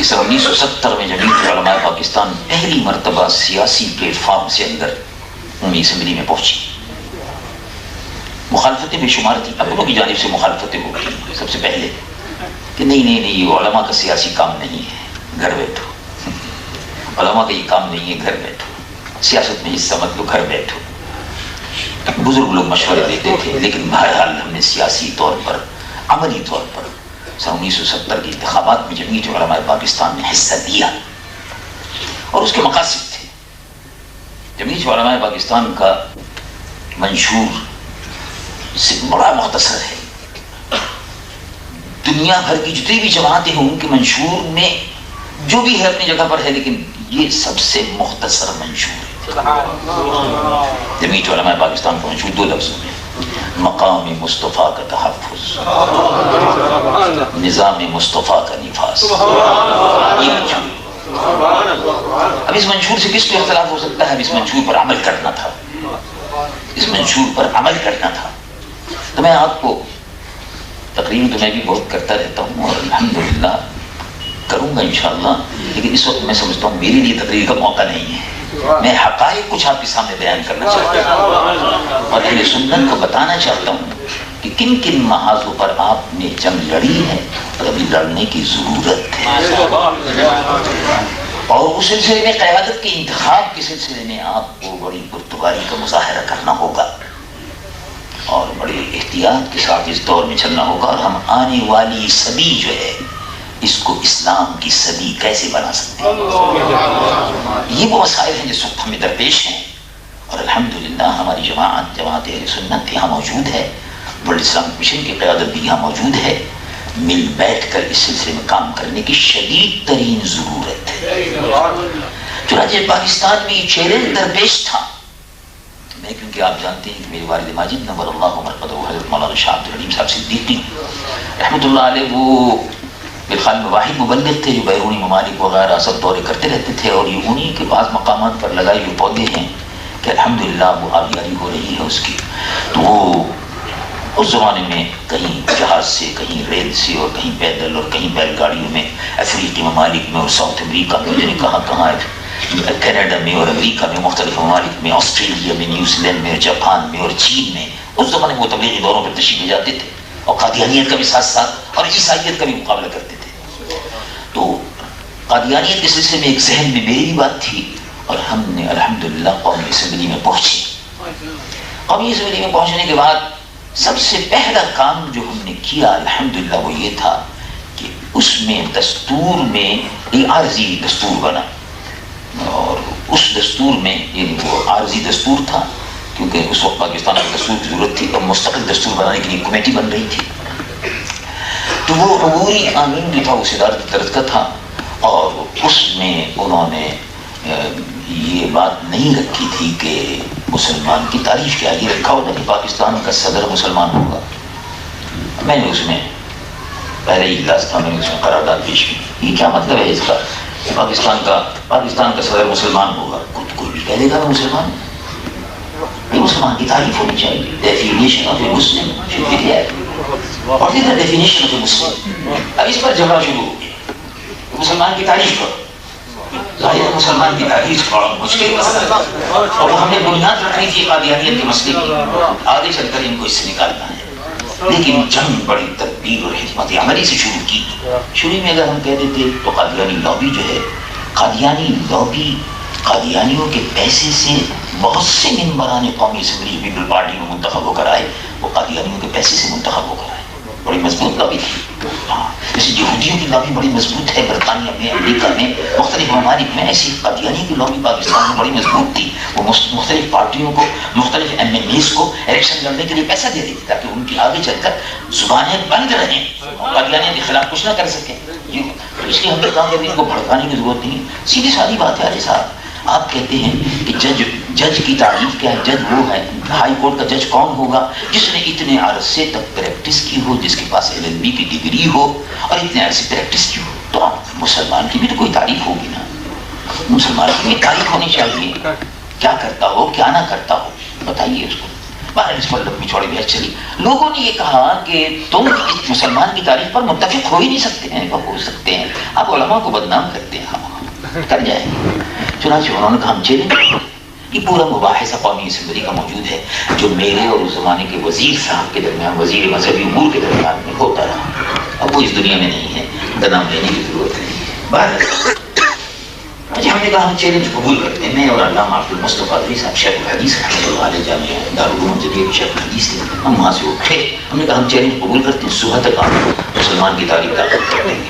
کہ سن 1970 میں جمعیت علماء پاکستان پہلی مرتبہ سیاسی پلیٹ فارم سے اندر قومی اسمبلی میں پہنچی. مخالفتیں بے شمار تھیں، اپنوں کی جانب سے مخالفتیں ہوتی سب سے پہلے کہ نہیں یہ علماء کا سیاسی کام نہیں ہے، گھر بیٹھو. علماء کا یہ کام نہیں ہے، گھر بیٹھو، سیاست میں حصہ مت لو، گھر بیٹھو. بزرگ لوگ مشورے دیتے تھے، لیکن بہرحال ہم نے سیاسی طور پر، عملی طور پر سن 1970 کے انتخابات میں جمعیت علماء پاکستان نے حصہ دیا اور اس کے مقاصد تھے. جمعیت علماء پاکستان کا منشور سے بڑا مختصر ہے. دنیا بھر کی جتنی بھی جماعتیں ہیں ان کے منشور میں جو بھی ہے اپنی جگہ پر ہے، لیکن یہ سب سے مختصر منشور ہے. جمعیت علماء پاکستان کا منشور 2 لفظوں میں: مقام مصطفیٰ کا تحفظ، نظام مصطفیٰ کا نفاذ. یہ منشور. اب اس منشور سے کس کو اختلاف ہو سکتا ہے؟ اب اس منشور پر عمل کرنا تھا، اس منشور پر عمل کرنا تھا. تو میں آپ کو تقریر تو میں بھی بہت کرتا رہتا ہوں اور الحمدللہ کروں گا انشاءاللہ، لیکن اس وقت میں سمجھتا ہوں میرے لیے تقریر کا موقع نہیں ہے. میں حقائق کچھ آپ کے سامنے بیان کرنا چاہتا ہوں اور اہل سنت کو بتانا چاہتا ہوں کہ کن کن محاذوں پر آپ نے جنگ لڑی ہے اور ابھی لڑنے کی ضرورت ہے. اور اس سلسلے میں قیادت کے انتخاب کے سلسلے میں آپ کو بڑی پرتگاری کا مظاہرہ کرنا ہوگا اور بڑے احتیاط کے ساتھ اس دور میں چلنا ہوگا. اور ہم آنے والی صدی جو ہے اس کو اسلام کی صدی کیسے بنا سکتے ہیں، یہ وہ مسائل ہیں جس وقت ہمیں درپیش ہیں. اور الحمدللہ ہماری جماعت اہل سنت یہاں موجود ہے، ورلڈ اسلامک مشن کی قیادت بھی یہاں موجود ہے. مل بیٹھ کر اس سلسلے میں کام کرنے کی شدید ترین ضرورت ہے. چنانچہ پاکستان میں یہ چیلنج درپیش تھا. میں کیونکہ آپ جانتے ہیں کہ میرے والد ماجد نور اللہ مرقدہ حضرت مولانا شاہ عبد الحلیم صاحب صدیقی رحمۃ اللہ علیہ وہ بالخال میں واحد مبلغ تھے جو بیرونی ممالک وغیرہ سب دورے کرتے رہتے تھے، اور یہ انہی کے بعض مقامات پر لگائے ہوئے پودے ہیں کہ الحمدللہ وہ آبیاری ہو رہی ہے اس کی. تو وہ اس زمانے میں کہیں جہاز سے، کہیں ریل سے، اور کہیں پیدل، اور کہیں بیل گاڑیوں میں افریقی ممالک میں اور ساؤتھ امریکہ میں، یعنی کہاں کینیڈا میں اور امریکہ میں، مختلف ممالک میں، آسٹریلیا میں، نیوزی لینڈ میں، جاپان میں اور چین میں اس زمانے میں وہ تبلیغی دوروں پر تشریف لے جاتے تھے اور قادیانیت کا بھی ساتھ ساتھ اور عیسائیت کا بھی مقابلہ کرتے تھے. تو قادیانیت کے سلسلے میں ایک ذہن میں میری بھی بات تھی اور ہم نے الحمدللہ قومی اسمبلی میں پہنچے. قومی اسمبلی میں پہنچنے کے بعد سب سے پہلا کام جو ہم نے کیا الحمدللہ وہ یہ تھا کہ اس میں دستور میں ایک عارضی دستور بنا، اور اس دستور میں یعنی وہ عارضی دستور تھا کیونکہ اس وقت پاکستان میں دستور کی ضرورت تھی اور مستقل دستور بنانے کے لیے کمیٹی بن رہی تھی. تو وہ عبوری قانون بھی تھا، اس ادارے کی طرز کا تھا، اور اس میں انہوں نے یہ بات نہیں رکھی تھی کہ مسلمان کی تعریف کیا، یہ رکھا ہوتا کہ پاکستان کا صدر مسلمان ہوگا. میں نے اس میں پہلے ہی اجلاس تھا، میں نے اس میں قرارداد پیش کی. یہ کیا مطلب ہے اس کا کہ پاکستان کا صدر مسلمان ہوگا؟ کوئی بھی کہہ دے گا میں مسلمان ہوں. یہ مسلمان کی تعریف ہونی چاہیے. Definition of a Muslim should be there. اور یہ ڈیفینیشن آف اے مسلم. اب اس پر جھگڑا شروع ہو گیا، مسلمان کی تعریف کرو. ظاہر مسلمان کی تعریف بڑا مشکل مسئلہ ہے اور ہم نے بنیاد رکھنی تھی قادیانیت کے مسئلے کی، آگے چل کر ان کو اس سے نکالنا ہے. لیکن جنگ بڑی تدبیر اور حکمت عملی سے شروع کی. شروع میں اگر ہم کہہ دیتے تو قادیانی لابی جو ہے، قادیانی لابی قادیانیوں کے پیسے سے بہت سے ممبران قومی اسمبلی پیپل پارٹی میں منتخب ہو کر آئے، وہ قادیانیوں کے پیسے سے منتخب ہو کر آئے. بڑی مضبوط لابی تھی. ہاں، جیسے یہودیوں کی لابی بڑی مضبوط ہے برطانیہ میں، امریکہ میں، مختلف ممالک میں، ایسی قادیانی کی لابی پاکستان میں بڑی مضبوط تھی. وہ مختلف پارٹیوں کو، مختلف ایم این ایز کو الیکشن لڑنے کے لیے پیسہ دے رہی تھی تاکہ ان کی آگے چل کر زبانیں بند رہیں، قادیانیت کے خلاف کچھ نہ کر سکیں. اس لیے ہم نے کہا کہ ان کو بھڑکانے کی ضرورت نہیں. سیدھی سادی بات ہے. علی صاحب آپ کہتے ہیں کہ جج کی تعریف کیا ہے؟ جج وہ ہے، ہائی کورٹ کا جج کون ہوگا؟ جس نے اتنے عرصے تک پریکٹس کی ہو، جس کے پاس LLB کی ڈگری ہو اور اتنے عرصے پریکٹس کی ہو. تو آپ مسلمان کی بھی تو کوئی تعریف ہوگی نا، مسلمان کی بھی تعریف ہونی چاہیے. کیا کرتا ہو، کیا نہ کرتا ہو، بتائیے اس کو. باہر اس پر لمبی چوڑی بحث چلی. لوگوں نے یہ کہا کہ تم اس مسلمان کی تاریخ پر متفق ہو ہی نہیں سکتے ہیں. وہ ہو سکتے ہیں, آپ علماء کو بدنام کرتے ہیں. ہم کر جائیں گے. چنانچہ انہوں نے کہا ہم چیلنج. یہ پورا مباحثہ قومی اسمبلی کا موجود ہے جو میرے اور اس زمانے کے وزیر صاحب کے درمیان, وزیر مذہبی امور کے درمیان میں ہوتا رہا. اب وہ اس دنیا میں نہیں ہے, بدنام لینے کی ضرورت نہیں. ہم نے کہا ہم چیلنج قبول کرتے ہیں. میں اور علامہ عبد المصطفیٰ علی صاحب شیخ الحدیث رحمۃ اللہ علیہ جامعہ دارالعلوم جدید کے شیخ الحدیث تھے. ہم وہاں سے اٹھے, ہم نے کہا ہم چیلنج قبول کرتے ہیں, صبح تک آپ مسلمان کی تاریخ داخل کر دیں گے.